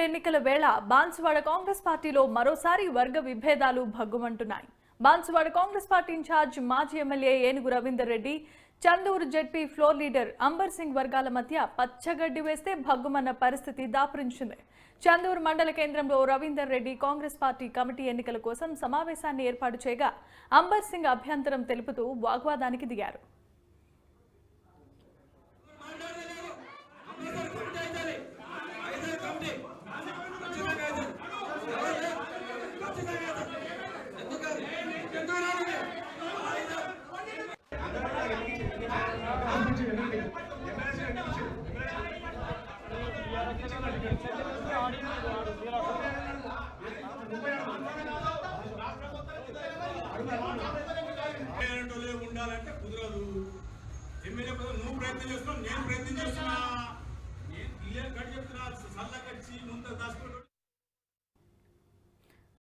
Parliament ఎన్నికల వేళ బాన్సువాడ కాంగ్రెస్ పార్టీలో మరోసారి వర్గ విభేదాలు భగ్గుమంటున్నాయి. బాన్సువాడ కాంగ్రెస్ పార్టీ ఇన్ఛార్జ్ మాజీ MLA Enugu Ravinder Reddy, Chandur ZP floor leader Ambar Singh వర్గాల మధ్య పచ్చగడ్డి వేస్తే భగ్గుమన్న పరిస్థితి దాపురించింది. చందూరు మండల కేంద్రంలో రవీందర్ రెడ్డి కాంగ్రెస్ పార్టీ కమిటీ ఎన్నికల కోసం సమావేశాన్ని ఏర్పాటు చేయగా అంబర్ సింగ్ అభ్యంతరం తెలుపుతూ వాగ్వాదానికి దిగారు. ఉండాలంటే కుదరదు. ఎమ్మెల్యే నువ్వు ప్రయత్నం చేస్తున్నావు, నేను ప్రయత్నం చేస్తున్నా. నేను క్లియర్ కట్ చెప్తున్నా. సల్ల కచ్చి